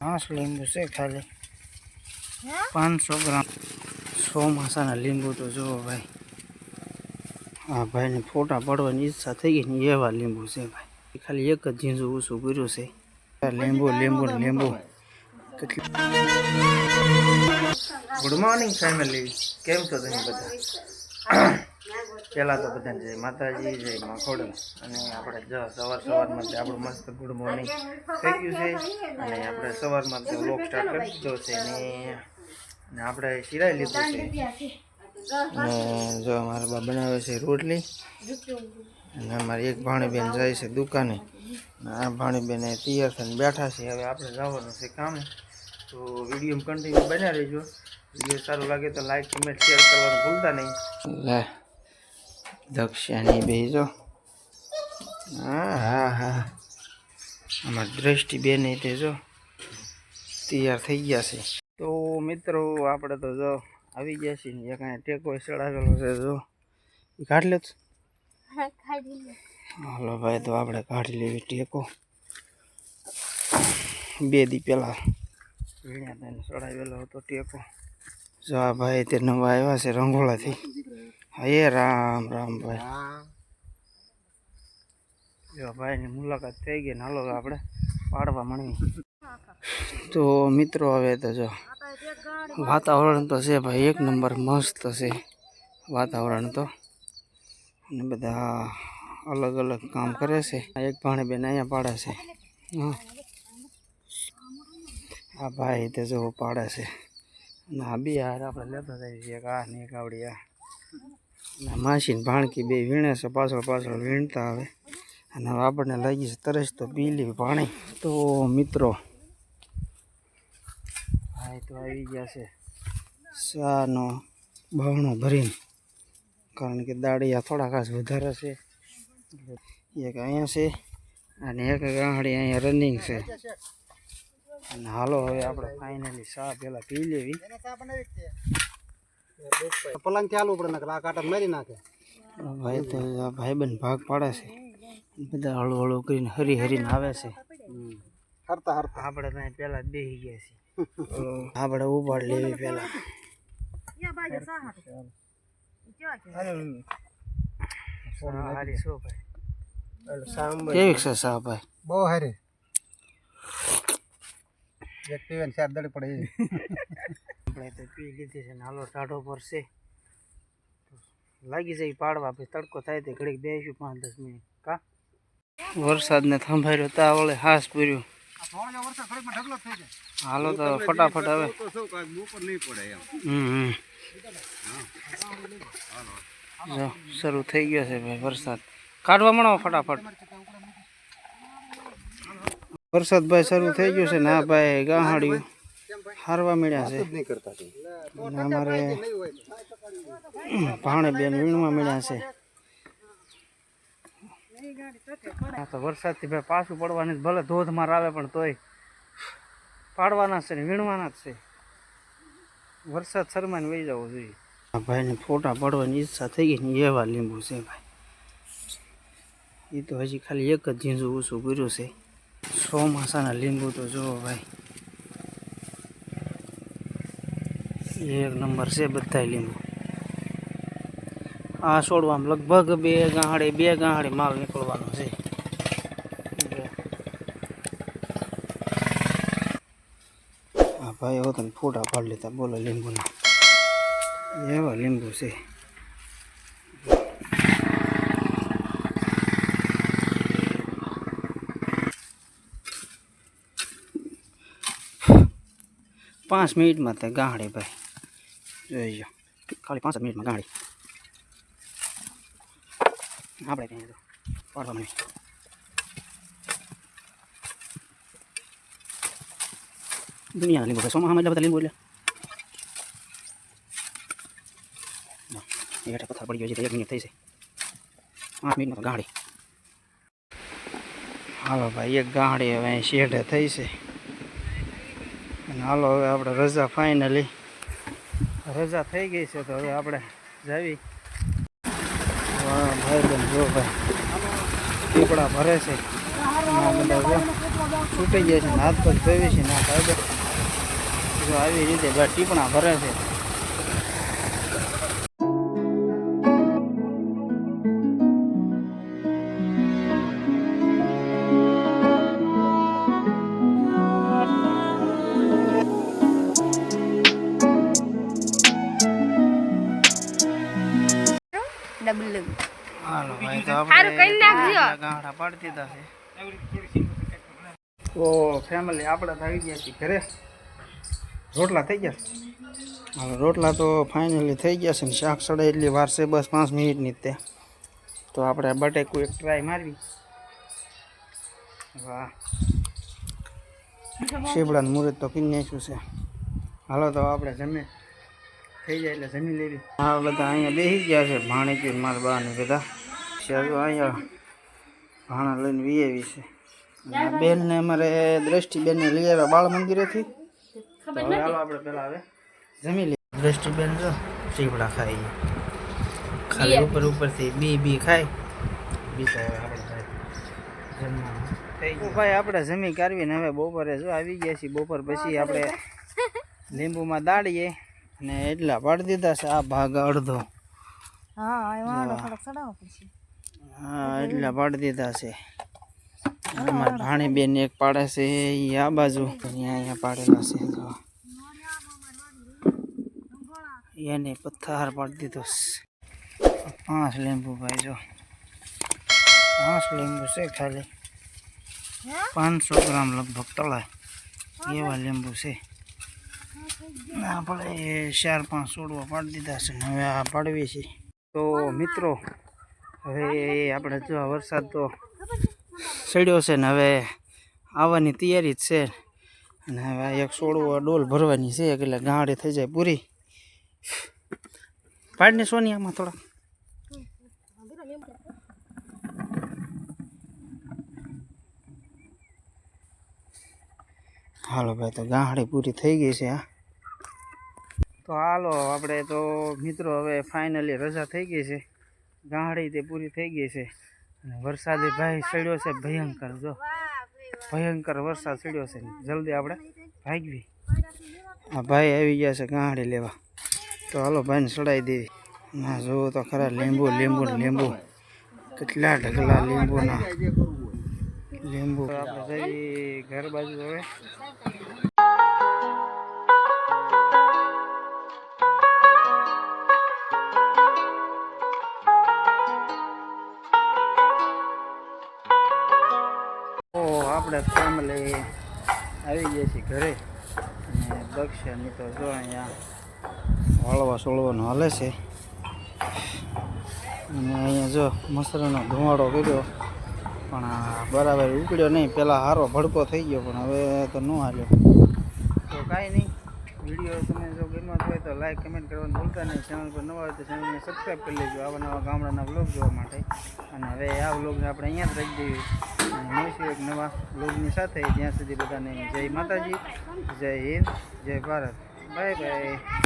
5 લીંબુ છે ખાલી 500 ગ્રામ ચોમાસાના લીંબુ તો જુઓ ભાઈ. હા ભાઈને ફોટા પડવાની ઈચ્છા થઈ ગઈ ને એવા લીંબુ છે ભાઈ. ખાલી એક જ ઝીંઝું ઊંચું કર્યું છે. લીંબુ લીંબુ લીંબુ. ગુડ મોર્નિંગ ફેમિલી, કેમ છો તમે બધા? પહેલાં તો બધાને જય માતાજી, જય માખોડ. અને આપણે સવારમાં આપણું મસ્ત ગુડ મોર્નિંગ થઈ ગયું છે. અને આપણે સવારમાં વ્લોગ સ્ટાર્ટ કરી દીધો છે ને આપણે શિરાઈ લીધું છે. અને જો અમારા બા બનાવે છે રોટલી. અને અમારી એક ભાણીબેન જાય છે દુકાને. આ ભાણીબેન તૈયાર થઈને બેઠા છે. હવે આપણે જવાનું છે કામે. તો વિડીયો કન્ટિન્યુ બન્યા રહેજો. વિડીયો સારું લાગે તો લાઈક કમેન્ટ શેર કરવાનું ભૂલતા નહીં. લે દક્ષાની બેજો. હા હા હા, અમારી દ્રષ્ટિબેન તે જો તૈયાર થઈ ગયા છે. તો મિત્રો આપણે તો જો આવી ગયા છીએ ને એક અહીંયા ટેકો ચડાવેલો છે. જો એ કાઢી લે. હાલો ભાઈ, તો આપણે કાઢી લેવી ટેકો. 2 દી પહેલાં વીણ્યા તેને ચડાવેલો હતો ટેકો. જો આ ભાઈ તે નવા આવ્યા છે રંગોળાથી. હે રામ રામ ભાઈ. જો ભાઈની મુલાકાત થઈ ગઈ ને હાલો આપણે પાડવા મળી. તો મિત્રો હવે તો જો વાતાવરણ તો છે ભાઈ એક નંબર મસ્ત છે વાતાવરણ તો. અને બધા અલગ અલગ કામ કરે છે. એક ભાણીબેન અહીંયા પાડે છે. હા, આ ભાઈ તો જો પાડે છે. અને આ બે હાર આપણે લેતા જઈએ છીએ. એક આ ને એક આવડી આ. અને માસી ને ભાણકી બે વીણે છે પાછળ પાછળ વીણતા આવે. અને હવે આપણને લાગી છે તરસ તો પી લેવી પાણી. તો મિત્રો ભાઈ તો આવી ગયા છે ચાનો બહણો ભરીને. કારણ કે દાળિયા થોડા ખાસ વધારે છે. એક અહીંયા છે અને એક ગાંહડી અહીંયા રનિંગ છે. અને હાલો હવે આપણે ફાઇનલી ચા પેલા પી લેવી. પલંગ ચાલુ પડે આ કાંટા મારી નાખે ભાઈ. તો ભાઈબંધ ભાગ પાડે છે. બધા હળુ હળુ કરીને હરી હરીને આવે છે. હરતા હરતા આપણે ત્યાં પેલા બેસી ગયા છીએ. આપણે ઉપાડ લેવી પેલા. કેવી છે સા ભાઈ? બહુ હારી. એક પીવે 4 દડી પડે. આપણે તો પી લીધી છે ને હાલો ટાઢો પર છે. લાગી જાય પાડવા. પછી તડકો થાય તો ઘડીક બેસીશું 5-10 મિનિટ. કા વરસાદને થંભાર્યો તા વળે હાસ પૂર્યું. હાલો તો ફટાફટ હવે જો શરૂ થઈ ગયો છે ભાઈ વરસાદ. કાઢવા મળો ફટાફટ. વરસાદ ભાઈ શરૂ થઈ ગયો છે ને આ ભાઈ ગાહાડિયું હારવા મળ્યા છે. અને અમારે ભાણીબેન વીણવા મળ્યા છે. હા તો વરસાદથી ભાઈ પાછું પડવાની ભલે ધોધમાર આવે પણ તોય પાડવાના છે ને વીણવાના જ છે. વરસાદ શરમાઈને વહી જવો જોઈએ. આ ભાઈને ફોટા પડવાની ઈચ્છા થઈ ગઈ ને એવા લીંબુ છે ભાઈ. એ તો હજી ખાલી એક જ ઝીંઝું ઊંચું કર્યું છે. ચોમાસાના લીંબુ તો જુઓ ભાઈ એક નંબર છે બધા લીંબુ. આ છોડવામાં લગભગ 2 ગાંહડી માલ નીકળવાનો છે. હા ભાઈ હવે તમે ફોટા પાડી લેતા બોલો લીંબુના. એવા લીંબુ છે. પાંચ મિનિટમાં તે ગાંહડી ભાઈ જોઈજો. ખાલી 5 મિનિટમાં ગાંહડી આપણે ત્યાં પાડવા મને. દુનિયા લીંબુ ભાઈ. સોમાં એટલા બધા લીંબુ એટલે એ પથ્થર પડી ગયો છે. 1 મિનિટ થઈ છે. 5 મિનિટમાં તો ગાંહડી. હાલો ભાઈ એક ગાંહડી હવે અહીં શેઢે થઈ છે. અને હાલો હવે આપણે રજા ફાઇનલી રજા થઈ ગઈ છે. તો હવે આપણે જાવી. ભાઈ બેન જો ભાઈ પીપળા ભરે છે. બધા જો છૂટી જાય છે, હાથ પગ ધોવી છે ના કાયદો જો આવી રીતે ટીપણા ભરે છે. હાલો ભાઈ તો આપણે ગાંઠા પાડી દીધા છે. તો ફેમિલી આપણે તો આવી ગયા છીએ ઘરે. રોટલા થઈ ગયા. હવે રોટલા તો ફાઇનલી થઈ ગયા છે ને શાક સડે એટલી વાર છે, બસ 5 મિનિટની જ તે. તો આપણે બટેકું એક ટ્રાય મારવી. વાહ, શેબડાનું મુહૂર્ત તો પીને નાખ્યું છે. હાલો તો આપણે જમે થઈ જાય એટલે જમી લેવી. હા બધા અહીંયા બેસી ગયા છે, ભાણીકી મારા બા ને બધા અહીંયા ભાણા લઈને વીએવી છે. બેનને અમારે દ્રષ્ટિબેનને લઈ આવ્યા બાળ મંદિરેથી. તો હવે હાલો આપણે પેલા હવે જમી લઈએ. દ્રષ્ટિબેન જો ચીવડા ખાઈ ખાલી ઉપરથી બી ખાય બીજા આપણે જમવાનું થઈ ગયું. ભાઈ આપણે જમી કાઢવીને હવે બપોરે જો આવી ગયા છીએ. બપોર પછી આપણે લીંબુમાં દાળીએ અને એટલા પાડી દીધા છે. આ ભાગ અડધો હા એટલા પાડી દીધા છે. અમારા ભાણી બેન એક પાડે છે એ આ બાજુ, અહીંયા પાડેલા છે. એને પથ્થર પાડી દીધો. 5 લીંબુ ભાઈ જો 5 લીંબુ છે, ખાલી 500 ગ્રામ લગભગ તળાય એવા લીંબુ છે. આપણે 4-5 છોડવા પાડી દીધા છે ને હવે આ પાડવી છે. તો મિત્રો હવે આપણે જો વરસાદ તો ચડ્યો છે ને હવે આવવાની તૈયારી જ છે. અને હવે એક છોડવો ડોલ ભરવાની છે એટલે ગાંડી થઈ જાય પૂરી. પાડીને સોની આમાં થોડા હાલો ભાઈ તો ગાંહડી પૂરી થઈ ગઈ છે. હા તો હાલો આપણે તો મિત્રો હવે ફાઇનલી રજા થઈ ગઈ છે. ગાંહડી તે પૂરી થઈ ગઈ છે. અને વરસાદ ભાઈ ચડ્યો છે ભયંકર. જો ભયંકર વરસાદ ચડ્યો છે. જલ્દી આપણે ભાગવી. આ ભાઈ આવી ગયા છે ગાંહડી લેવા. તો હાલો ભાઈને ચડાવી દેવી. ના જોવો તો ખરા લીંબુ લીંબુ લીંબુ કેટલા ઢગલા લીંબુના લીંબુ. આપણે જઈ ઘર બાજુ હવે. આપણે ફેમિલી આવી ગયા છીએ ઘરે. અને દક્ષિણની તો જો અહીંયા વાળવા સોળવાનો હાલે છે. અને અહીંયા જો મસરાનો ધુમાડો કર્યો પણ બરાબર ઉકળ્યો નહીં. પહેલાં સારો ભડકો થઈ ગયો પણ હવે તો ન હાલ્યો. તો કાંઈ નહીં, વિડીયો તમે જો ગમ્યો હોય તો લાઈક કમેન્ટ કરવાનું ભૂલતા નહીં. ચેનલ પર નવા હોય તો ચેનલને સબસ્ક્રાઈબ કરી લેજો આવા નવા ગામડાના વ્લોગ જોવા માટે. અને હવે આ વ્લોગને આપણે અહીંયા જ રાખી દઈએ અને મળીશું એક નવા વ્લોગની સાથે. ત્યાં સુધી બધાને જય માતાજી, જય હિન્દ, જય ભારત. Bye bye.